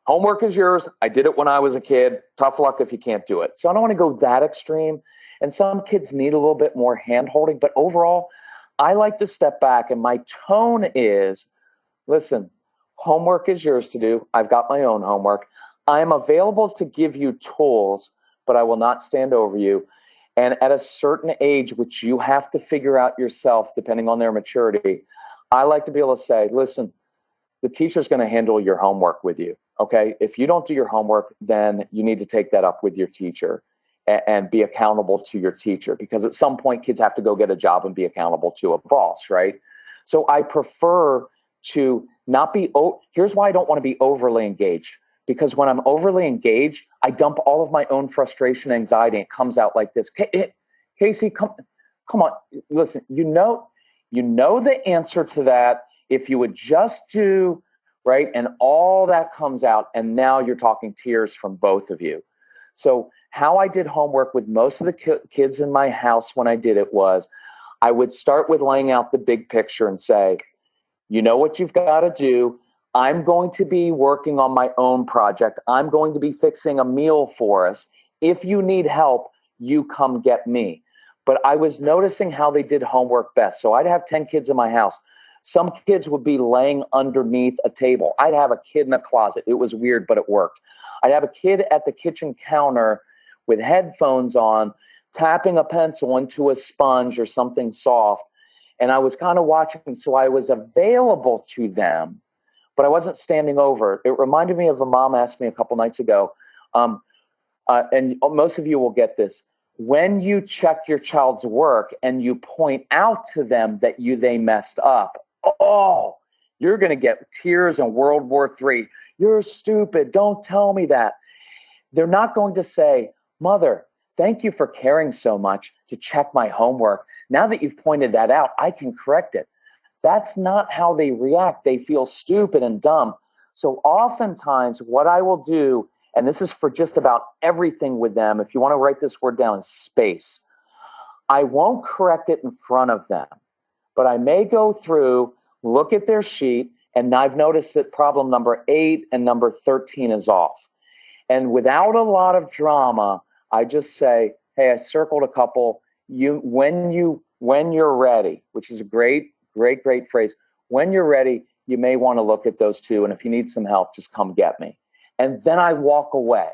homework is yours. I did it when I was a kid. Tough luck if you can't do it. So I don't want to go that extreme. And some kids need a little bit more hand-holding. But overall, I like to step back. And my tone is, listen, homework is yours to do. I've got my own homework. I am available to give you tools, but I will not stand over you. And at a certain age, which you have to figure out yourself, depending on their maturity, I like to be able to say, listen, the teacher's going to handle your homework with you, okay? If you don't do your homework, then you need to take that up with your teacher and be accountable to your teacher, because at some point kids have to go get a job and be accountable to a boss, right? So I prefer to not be, here's why I don't want to be overly engaged, because when I'm overly engaged, I dump all of my own frustration, anxiety, and it comes out like this. Casey, come on, listen, you know the answer to that. If you would just do, right, and all that comes out, and now you're talking tears from both of you. So how I did homework with most of the kids in my house when I did it was, I would start with laying out the big picture and say, you know what you've got to do. I'm going to be working on my own project. I'm going to be fixing a meal for us. If you need help, you come get me. But I was noticing how they did homework best. So I'd have 10 kids in my house. Some kids would be laying underneath a table. I'd have a kid in a closet. It was weird, but it worked. I'd have a kid at the kitchen counter with headphones on, tapping a pencil into a sponge or something soft. And I was kind of watching, so I was available to them, but I wasn't standing over. It reminded me of a mom asked me a couple nights ago, and most of you will get this. When you check your child's work and you point out to them that they messed up, you're going to get tears in World War III. You're stupid. Don't tell me that. They're not going to say, Mother, thank you for caring so much to check my homework. Now that you've pointed that out, I can correct it. That's not how they react. They feel stupid and dumb. So oftentimes what I will do, and this is for just about everything with them, if you want to write this word down, is space. I won't correct it in front of them, but I may go through, look at their sheet, and I've noticed that problem number 8 and number 13 is off. And without a lot of drama, I just say, hey, I circled a couple. When you're ready, which is a great phrase. When you're ready, you may want to look at those two. And if you need some help, just come get me. And then I walk away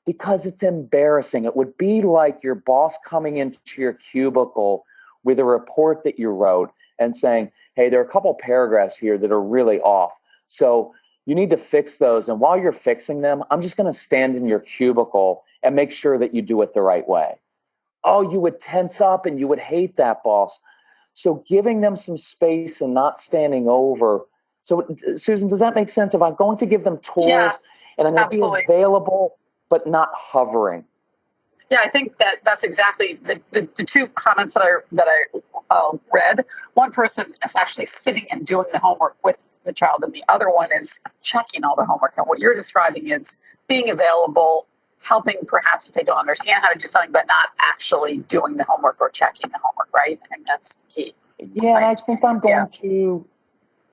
because it's embarrassing. It would be like your boss coming into your cubicle with a report that you wrote and saying, hey, there are a couple paragraphs here that are really off. So you need to fix those. And while you're fixing them, I'm just going to stand in your cubicle and make sure that you do it the right way. Oh, you would tense up and you would hate that boss. So giving them some space and not standing over. So, Susan, does that make sense? If I'm going to give them tools and I'm going to be available, but not hovering.
Yeah, I think that's exactly the two comments that I read. One person is actually sitting and doing the homework with the child, and the other one is checking all the homework. And what you're describing is being available, helping perhaps if they don't understand how to do something, but not actually doing the homework or checking the homework, right? And that's the key.
Yeah, and I think I'm going to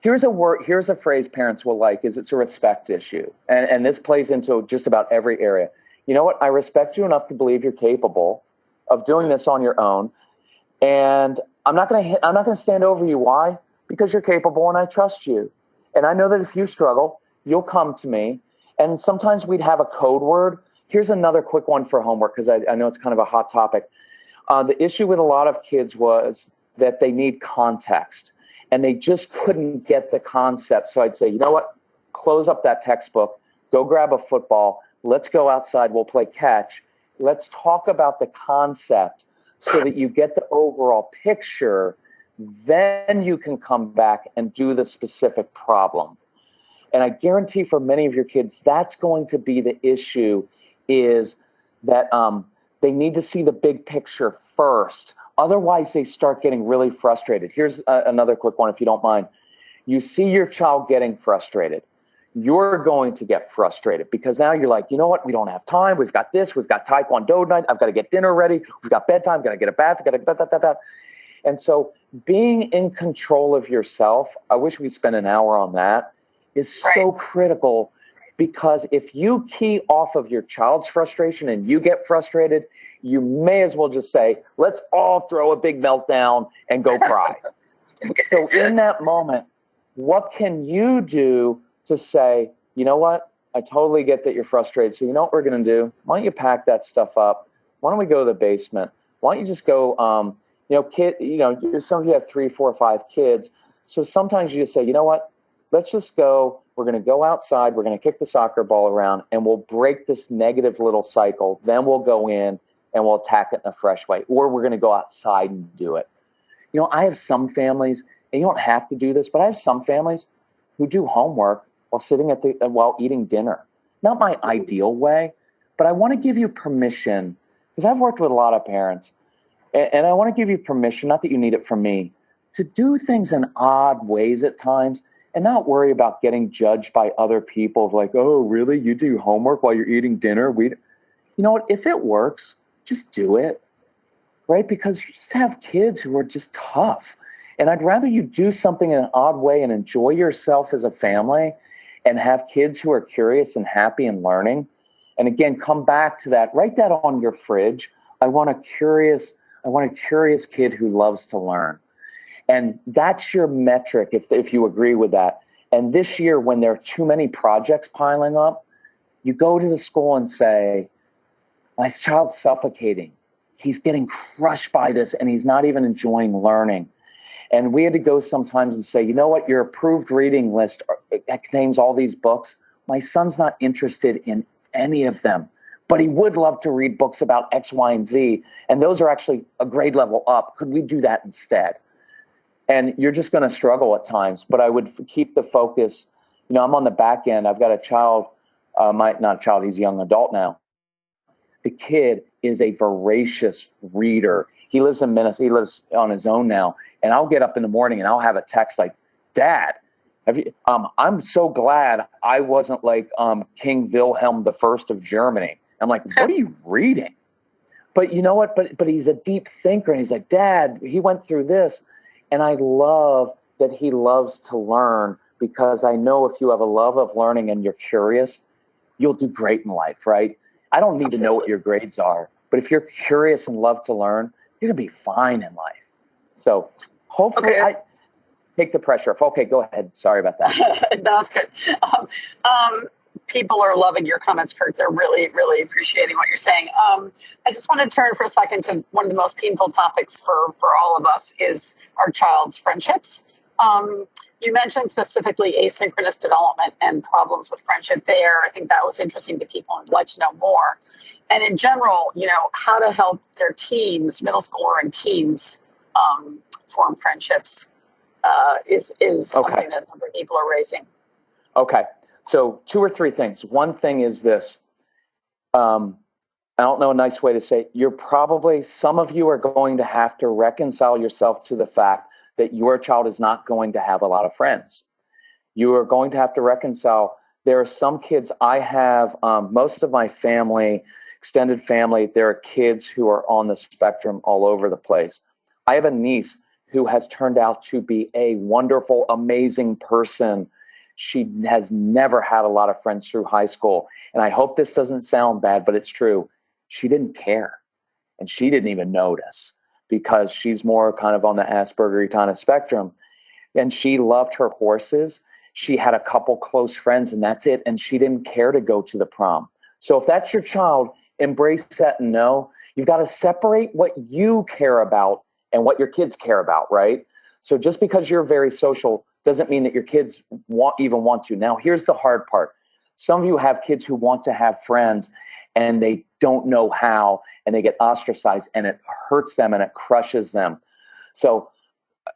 Here's a phrase parents will like, is it's a respect issue. And this plays into just about every area. You know what? I respect you enough to believe you're capable of doing this on your own. And I'm not going to stand over you. Why? Because you're capable and I trust you. And I know that if you struggle, you'll come to me. And sometimes we'd have a code word. Here's another quick one for homework, because I know it's kind of a hot topic. The issue with a lot of kids was that they need context. And they just couldn't get the concept. So I'd say, you know what? Close up that textbook. Go grab a football. Let's go outside. We'll play catch. Let's talk about the concept so that you get the overall picture. Then you can come back and do the specific problem. And I guarantee for many of your kids, that's going to be the issue, is that they need to see the big picture first. Otherwise, they start getting really frustrated. Here's another quick one, if you don't mind. You see your child getting frustrated. You're going to get frustrated because now you're like, you know what? We don't have time. We've got this. We've got Taekwondo night. I've got to get dinner ready. We've got bedtime. Got to get a bath. Got to And so being in control of yourself, I wish we'd spend an hour on that, is so critical, because if you key off of your child's frustration and you get frustrated, you may as well just say, let's all throw a big meltdown and go cry. So in that moment, what can you do to say, you know what? I totally get that you're frustrated. So you know what we're going to do? Why don't you pack that stuff up? Why don't we go to the basement? Why don't you just go, some of you have 3, 4, 5 kids. So sometimes you just say, you know what? Let's just go. We're going to go outside. We're going to kick the soccer ball around and we'll break this negative little cycle. Then we'll go in and we'll attack it in a fresh way. Or we're going to go outside and do it. You know, I have some families, and you don't have to do this, but I have some families who do homework while eating dinner. Not my ideal way, but I want to give you permission, because I've worked with a lot of parents, and I want to give you permission, not that you need it from me, to do things in odd ways at times and not worry about getting judged by other people of like, oh, really? You do homework while you're eating dinner? You know what? If it works, just do it, right? Because you just have kids who are just tough. And I'd rather you do something in an odd way and enjoy yourself as a family and have kids who are curious and happy and learning. And again, come back to that. Write that on your fridge. I want a curious kid who loves to learn. And that's your metric, if you agree with that. And this year, when there are too many projects piling up, you go to the school and say, my child's suffocating. He's getting crushed by this, and he's not even enjoying learning. And we had to go sometimes and say, you know what, your approved reading list contains all these books. My son's not interested in any of them, but he would love to read books about X, Y, and Z. And those are actually a grade level up. Could we do that instead? And you're just going to struggle at times, but I would keep the focus. You know, I'm on the back end. I've got a child, not a child, he's a young adult now. The kid is a voracious reader. He lives in Minnesota. He lives on his own now. And I'll get up in the morning and I'll have a text like, Dad, I'm so glad I wasn't like King Wilhelm I of Germany. I'm like, what are you reading? But you know what? But he's a deep thinker. And he's like, Dad, he went through this. And I love that he loves to learn, because I know if you have a love of learning and you're curious, you'll do great in life, right? I don't need to know what your grades are, but if you're curious and love to learn, you're going to be fine in life. So hopefully I take the pressure off. Okay, go ahead. Sorry about that.
That's good. People are loving your comments, Kirk. They're really, really appreciating what you're saying. I just want to turn for a second to one of the most painful topics for all of us is our child's friendships. You mentioned specifically asynchronous development and problems with friendship there. I think that was interesting to people and would like to know more. And in general, you know, how to help their teens, middle schooler and teens, form friendships is something that a number of people are raising.
Okay. So 2 or 3 things. One thing is this. I don't know a nice way to say it. Some of you are going to have to reconcile yourself to the fact that your child is not going to have a lot of friends. You are going to have to reconcile. There are some kids I have, most of my family, extended family, there are kids who are on the spectrum all over the place. I have a niece who has turned out to be a wonderful, amazing person. She has never had a lot of friends through high school. And I hope this doesn't sound bad, but it's true. She didn't care. And she didn't even notice because she's more kind of on the Asperger kind of spectrum. And she loved her horses. She had a couple close friends and that's it. And she didn't care to go to the prom. So if that's your child, embrace that and know you've got to separate what you care about and what your kids care about, right? So just because you're very social doesn't mean that your kids even want to. Now, here's the hard part. Some of you have kids who want to have friends and they don't know how, and they get ostracized, and it hurts them and it crushes them. So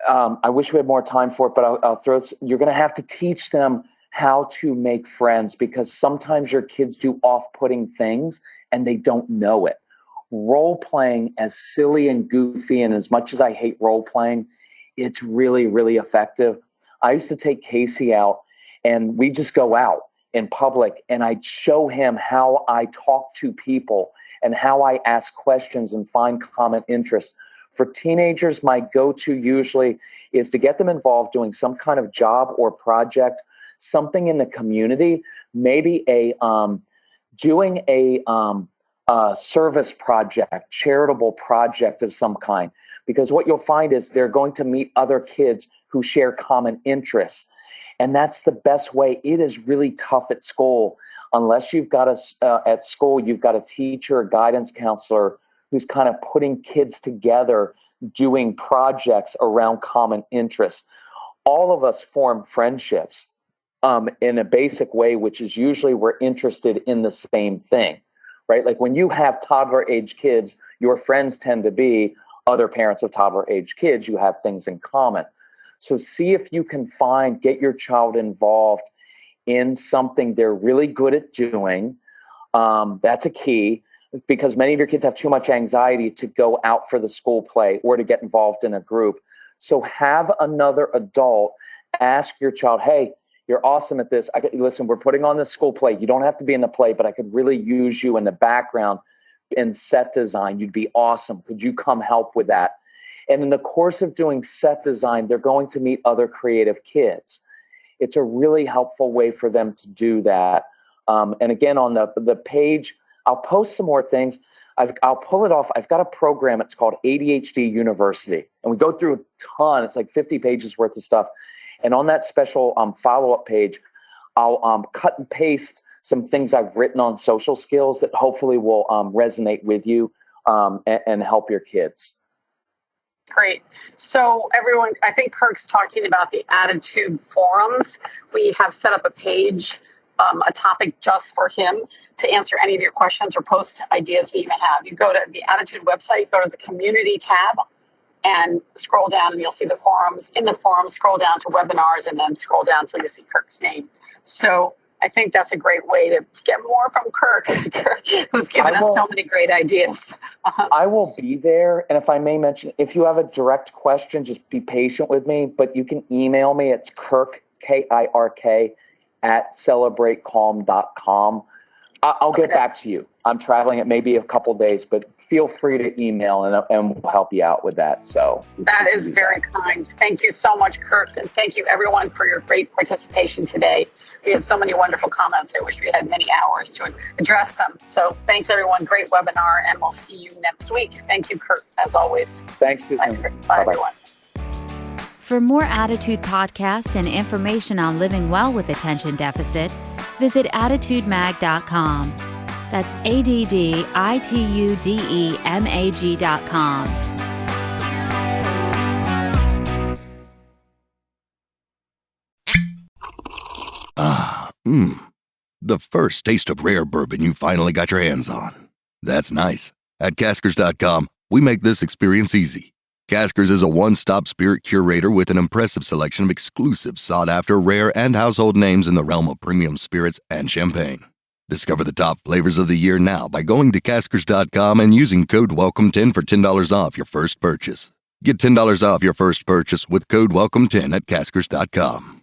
I wish we had more time for it, but I'll throw it. You're going to have to teach them how to make friends, because sometimes your kids do off-putting things and they don't know it. Role playing, as silly and goofy, and as much as I hate role playing, it's really, really effective. I used to take Casey out and we just go out in public and I'd show him how I talk to people and how I ask questions and find common interest. For teenagers, my go-to usually is to get them involved doing some kind of job or project, something in the community, maybe doing a service project, charitable project of some kind. Because what you'll find is they're going to meet other kids who share common interests. And that's the best way. It is really tough at school. Unless you've got at school, you've got a teacher, a guidance counselor who's kind of putting kids together, doing projects around common interests. All of us form friendships in a basic way, which is usually we're interested in the same thing, right? Like when you have toddler age kids, your friends tend to be other parents of toddler age kids. You have things in common. So see if you can get your child involved in something they're really good at doing. That's a key, because many of your kids have too much anxiety to go out for the school play or to get involved in a group. So have another adult ask your child, hey, you're awesome at this. Listen, we're putting on this school play. You don't have to be in the play, but I could really use you in the background in set design. You'd be awesome. Could you come help with that? And in the course of doing set design, they're going to meet other creative kids. It's a really helpful way for them to do that. And again, on the page, I'll post some more things. I'll pull it off. I've got a program. It's called ADHD University. And we go through a ton. It's like 50 pages worth of stuff. And on that special follow-up page, I'll cut and paste some things I've written on social skills that hopefully will resonate with you and help your kids.
Great. So everyone, I think Kirk's talking about the Attitude forums. We have set up a page, a topic just for him to answer any of your questions or post ideas that you may have. You go to the Attitude website, go to the community tab and scroll down and you'll see the forums. In the forums, scroll down to webinars and then scroll down until you see Kirk's name. So I think that's a great way to get more from Kirk, who's given us so many great ideas.
I will be there. And if I may mention, if you have a direct question, just be patient with me. But you can email me. It's Kirk, Kirk, @celebratecalm.com. I'll get back to you. I'm traveling. It may be a couple days, but feel free to email and we'll help you out with that. So
that is very kind. Thank you so much, Kirk. And thank you, everyone, for your great participation today. We had so many wonderful comments. I wish we had many hours to address them. So thanks, everyone. Great webinar, and we'll see you next week. Thank you, Kirk, as always.
Thanks, Susan.
Bye, everyone.
For more Attitude podcasts and information on living well with attention deficit, visit attitudemag.com. That's ADDITUDEMAG.com.
The first taste of rare bourbon you finally got your hands on. That's nice. At Caskers.com, we make this experience easy. Caskers is a one-stop spirit curator with an impressive selection of exclusive, sought-after, rare, and household names in the realm of premium spirits and champagne. Discover the top flavors of the year now by going to Caskers.com and using code WELCOME10 for $10 off your first purchase. Get $10 off your first purchase with code WELCOME10 at Caskers.com.